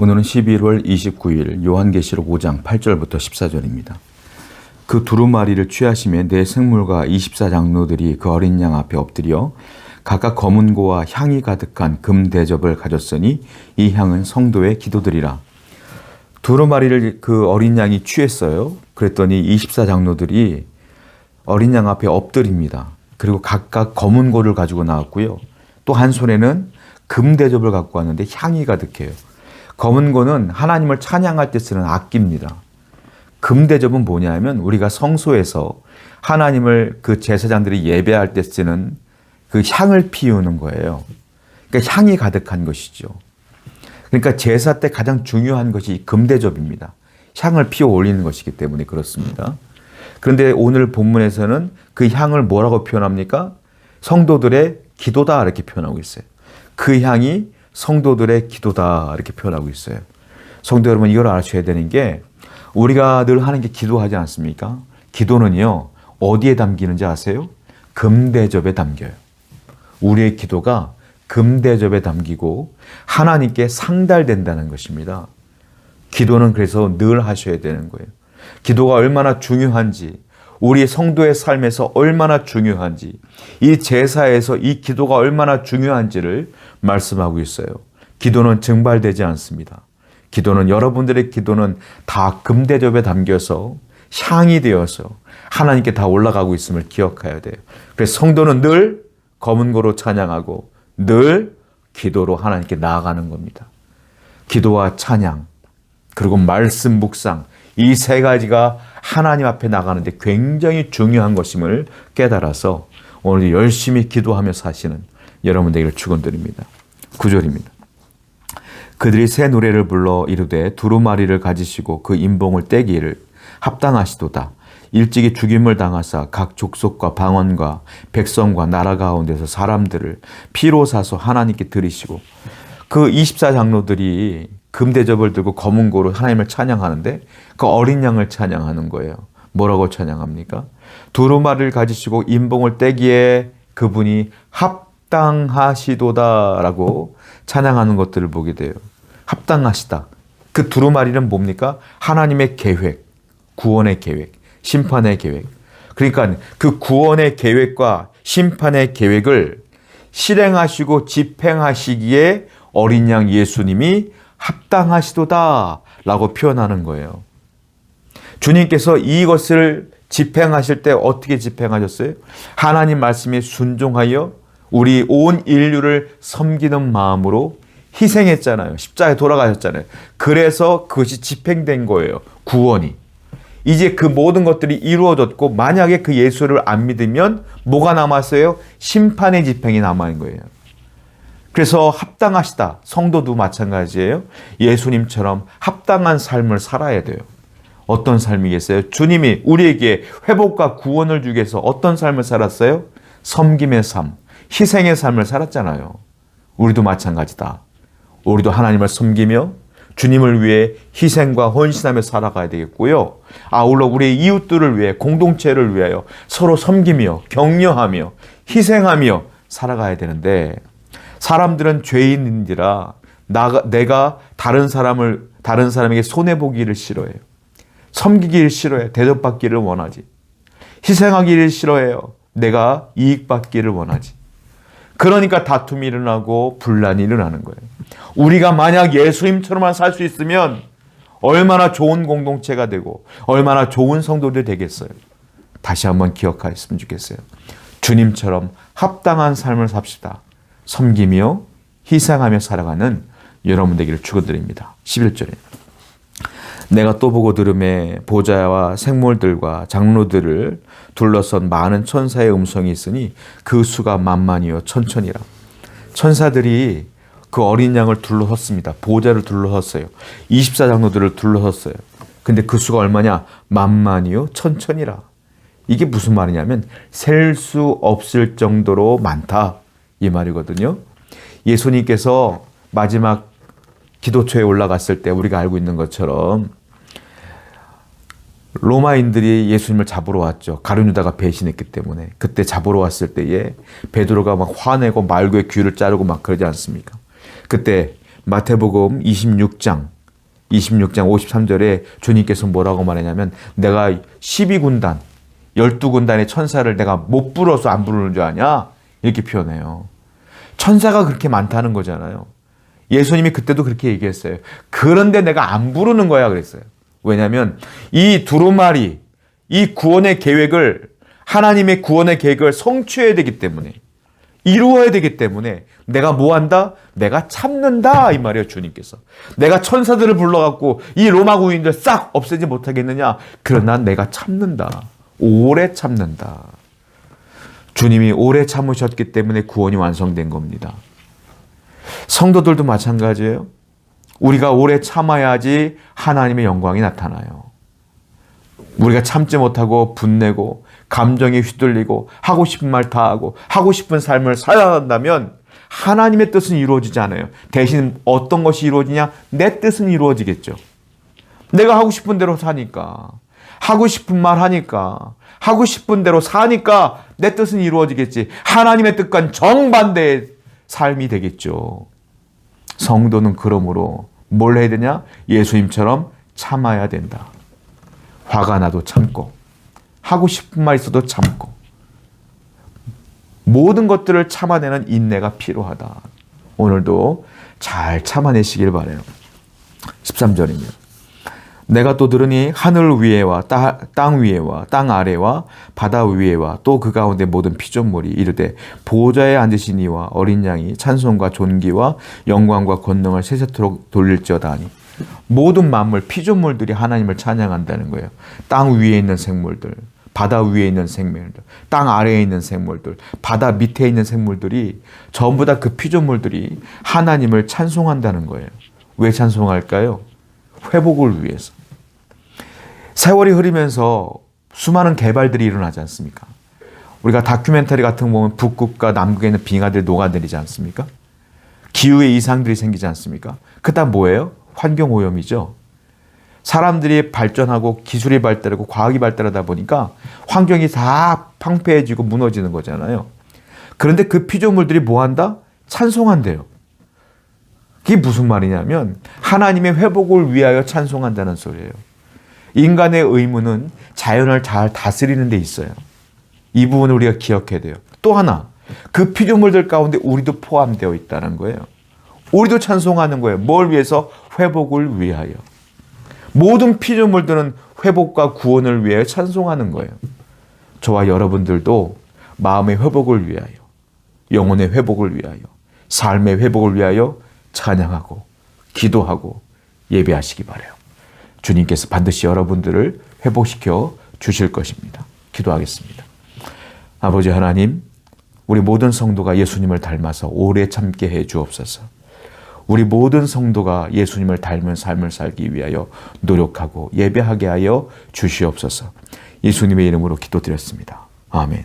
오늘은 11월 29일 요한계시록 5장 8절부터 14절입니다. 그 두루마리를 취하시며 네 생물과 24장로들이 그 어린 양 앞에 엎드려 각각 검은 고와 향이 가득한 금 대접을 가졌으니 이 향은 성도의 기도들이라. 두루마리를 그 어린 양이 취했어요. 그랬더니 24장로들이 어린 양 앞에 엎드립니다. 그리고 각각 검은 고를 가지고 나왔고요. 또 한 손에는 금 대접을 갖고 왔는데 향이 가득해요. 검은 고는 하나님을 찬양할 때 쓰는 악기입니다. 금 대접은 뭐냐면 우리가 성소에서 하나님을 그 제사장들이 예배할 때 쓰는 그 향을 피우는 거예요. 그러니까 향이 가득한 것이죠. 그러니까 제사 때 가장 중요한 것이 금 대접입니다. 향을 피워 올리는 것이기 때문에 그렇습니다. 그런데 오늘 본문에서는 그 향을 뭐라고 표현합니까? 성도들의 기도다 이렇게 표현하고 있어요. 그 향이 성도들의 기도다 이렇게 표현하고 있어요. 성도 여러분, 이걸 아셔야 되는 게 우리가 늘 하는 게 기도하지 않습니까? 기도는요, 어디에 담기는지 아세요? 금대접에 담겨요. 우리의 기도가 금대접에 담기고 하나님께 상달된다는 것입니다. 기도는 그래서 늘 하셔야 되는 거예요. 기도가 얼마나 중요한지, 우리 성도의 삶에서 얼마나 중요한지, 이 제사에서 이 기도가 얼마나 중요한지를 말씀하고 있어요. 기도는 증발되지 않습니다. 기도는, 여러분들의 기도는 다 금대접에 담겨서 향이 되어서 하나님께 다 올라가고 있음을 기억해야 돼요. 그래서 성도는 늘 검은 고로 찬양하고 늘 기도로 하나님께 나아가는 겁니다. 기도와 찬양, 그리고 말씀 묵상, 이 세 가지가 하나님 앞에 나가는데 굉장히 중요한 것임을 깨달아서 오늘 열심히 기도하며 사시는 여러분 되기를 축원드립니다. 9절입니다. 그들이 새 노래를 불러 이르되 두루마리를 가지시고 그 인봉을 떼기를 합당하시도다. 일찍이 죽임을 당하사 각 족속과 방언과 백성과 나라 가운데서 사람들을 피로 사서 하나님께 드리시고, 그 24장로들이 금대접을 들고 검은 고로 하나님을 찬양하는데 그 어린 양을 찬양하는 거예요. 뭐라고 찬양합니까? 두루마리를 가지시고 인봉을 떼기에 그분이 합당하시도다라고 찬양하는 것들을 보게 돼요. 합당하시다. 그 두루마리는 뭡니까? 하나님의 계획, 구원의 계획, 심판의 계획. 그러니까 그 구원의 계획과 심판의 계획을 실행하시고 집행하시기에 어린 양 예수님이 합당하시도다 라고 표현하는 거예요. 주님께서 이것을 집행하실 때 어떻게 집행하셨어요? 하나님 말씀에 순종하여 우리 온 인류를 섬기는 마음으로 희생했잖아요. 십자가에 돌아가셨잖아요. 그래서 그것이 집행된 거예요. 구원이. 이제 그 모든 것들이 이루어졌고, 만약에 그 예수를 안 믿으면 뭐가 남았어요? 심판의 집행이 남아있는 거예요. 그래서 합당하시다. 성도도 마찬가지예요. 예수님처럼 합당한 삶을 살아야 돼요. 어떤 삶이겠어요? 주님이 우리에게 회복과 구원을 주기 위해서 어떤 삶을 살았어요? 섬김의 삶, 희생의 삶을 살았잖아요. 우리도 마찬가지다. 우리도 하나님을 섬기며 주님을 위해 희생과 헌신하며 살아가야 되겠고요. 아울러 우리의 이웃들을 위해, 공동체를 위하여 서로 섬기며 격려하며 희생하며 살아가야 되는데, 사람들은 죄인인지라 내가 다른 사람에게 손해보기를 싫어해요. 섬기기를 싫어해요. 대접받기를 원하지. 희생하기를 싫어해요. 내가 이익받기를 원하지. 그러니까 다툼이 일어나고 분란이 일어나는 거예요. 우리가 만약 예수님처럼만 살 수 있으면 얼마나 좋은 공동체가 되고 얼마나 좋은 성도들이 되겠어요. 다시 한번 기억하셨으면 좋겠어요. 주님처럼 합당한 삶을 삽시다. 섬기며 희생하며 살아가는 여러분 되기를 축원드립니다. 11절에 내가 또 보고 들음에 보좌와 생물들과 장로들을 둘러선 많은 천사의 음성이 있으니 그 수가 만만이요 천천이라. 천사들이 그 어린 양을 둘러섰습니다. 보좌를 둘러섰어요. 24장로들을 둘러섰어요. 근데 그 수가 얼마냐? 만만이요 천천이라. 이게 무슨 말이냐면 셀 수 없을 정도로 많다, 이 말이거든요. 예수님께서 마지막 기도처에 올라갔을 때 우리가 알고 있는 것처럼 로마인들이 예수님을 잡으러 왔죠. 가룟 유다가 배신했기 때문에. 그때 잡으러 왔을 때에 베드로가 막 화내고 말구의 귀를 자르고 막 그러지 않습니까? 그때 마태복음 26장 53절에 주님께서 뭐라고 말하냐면 내가 12군단, 12군단의 천사를 내가 못 불어서 안 부르는 줄 아냐? 이렇게 표현해요. 천사가 그렇게 많다는 거잖아요. 예수님이 그때도 그렇게 얘기했어요. 그런데 내가 안 부르는 거야 그랬어요. 왜냐하면 이 두루마리, 이 구원의 계획을, 하나님의 구원의 계획을 성취해야 되기 때문에, 이루어야 되기 때문에 내가 뭐 한다? 내가 참는다 이 말이에요. 주님께서 내가 천사들을 불러갖고 이 로마 군인들 싹 없애지 못하겠느냐? 그러나 내가 참는다. 오래 참는다. 주님이 오래 참으셨기 때문에 구원이 완성된 겁니다. 성도들도 마찬가지예요. 우리가 오래 참아야지 하나님의 영광이 나타나요. 우리가 참지 못하고 분내고 감정에 휘둘리고 하고 싶은 말 다 하고 하고 싶은 삶을 살아야 한다면 하나님의 뜻은 이루어지지 않아요. 대신 어떤 것이 이루어지냐? 내 뜻은 이루어지겠죠. 내가 하고 싶은 대로 사니까, 하고 싶은 말 하니까, 하고 싶은 대로 사니까 내 뜻은 이루어지겠지. 하나님의 뜻과는 정반대의 삶이 되겠죠. 성도는 그러므로 뭘 해야 되냐? 예수님처럼 참아야 된다. 화가 나도 참고, 하고 싶은 말 있어도 참고, 모든 것들을 참아내는 인내가 필요하다. 오늘도 잘 참아내시길 바라요. 13절입니다. 내가 또 들으니 하늘 위에와 땅 위에와 땅 아래와 바다 위에와 또 그 가운데 모든 피조물이 이르되 보호자에 앉으신 이와 어린 양이 찬송과 존귀와 영광과 권능을 세세토록 돌릴지어다 하니, 모든 만물 피조물들이 하나님을 찬양한다는 거예요. 땅 위에 있는 생물들, 바다 위에 있는 생물들, 땅 아래에 있는 생물들, 바다 밑에 있는 생물들이 전부 다 그 피조물들이 하나님을 찬송한다는 거예요. 왜 찬송할까요? 회복을 위해서. 세월이 흐르면서 수많은 개발들이 일어나지 않습니까? 우리가 다큐멘터리 같은 거 보면 북극과 남극에 있는 빙하들이 녹아내리지 않습니까? 기후의 이상들이 생기지 않습니까? 그다음 뭐예요? 환경오염이죠. 사람들이 발전하고 기술이 발달하고 과학이 발달하다 보니까 환경이 다 황폐해지고 무너지는 거잖아요. 그런데 그 피조물들이 뭐 한다? 찬송한대요. 그게 무슨 말이냐면 하나님의 회복을 위하여 찬송한다는 소리예요. 인간의 의무는 자연을 잘 다스리는 데 있어요. 이 부분을 우리가 기억해야 돼요. 또 하나, 그 피조물들 가운데 우리도 포함되어 있다는 거예요. 우리도 찬송하는 거예요. 뭘 위해서? 회복을 위하여. 모든 피조물들은 회복과 구원을 위하여 찬송하는 거예요. 저와 여러분들도 마음의 회복을 위하여, 영혼의 회복을 위하여, 삶의 회복을 위하여 찬양하고 기도하고 예배하시기 바라요. 주님께서 반드시 여러분들을 회복시켜 주실 것입니다. 기도하겠습니다. 아버지 하나님, 우리 모든 성도가 예수님을 닮아서 오래 참게 해 주옵소서. 우리 모든 성도가 예수님을 닮은 삶을 살기 위하여 노력하고 예배하게 하여 주시옵소서. 예수님의 이름으로 기도드렸습니다. 아멘.